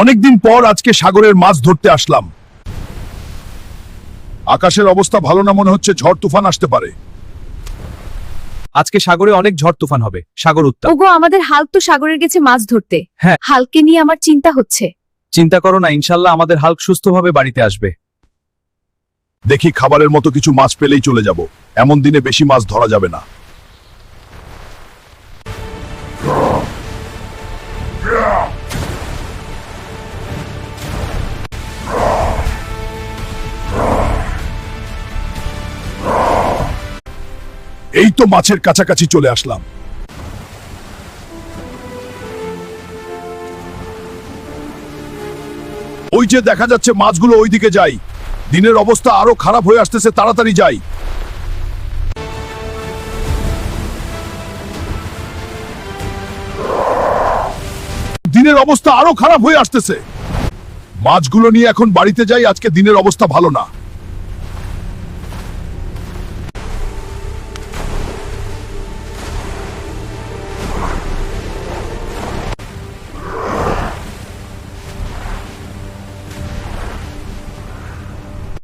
অনেকদিন পর আজকে সাগরের মাছ ধরতে আসলাম। আকাশের অবস্থা ভালো না, মনে হচ্ছে ঝড় তুফান আসতে পারে। আজকে সাগরে অনেক ঝড় তুফান হবে, সাগর উত্তাপ। ওগো, আমাদের হাল্ক তো সাগরে গেছে মাছ ধরতে। হ্যাঁ। হাল্ককে নিয়ে আমার চিন্তা হচ্ছে। চিন্তা করো না, ইনশাল্লাহ আমাদের হাল্ক সুস্থভাবে বাড়িতে আসবে। দেখি খাবারের মতো কিছু মাছ পেলেই চলে যাব। এমন দিনে বেশি মাছ ধরা যাবে না। এই তো মাছের কাছাকাছি চলে আসলাম। ওই যে দেখা যাচ্ছে মাছগুলো ওইদিকে যাই। দিনের অবস্থা আরো খারাপ হয়ে আসতেছে, তাড়াতাড়ি যাই। দিনের অবস্থা আরো খারাপ হয়ে আসতেছে। মাছগুলো নিয়ে এখন বাড়িতে যাই, আজকে দিনের অবস্থা ভালো না।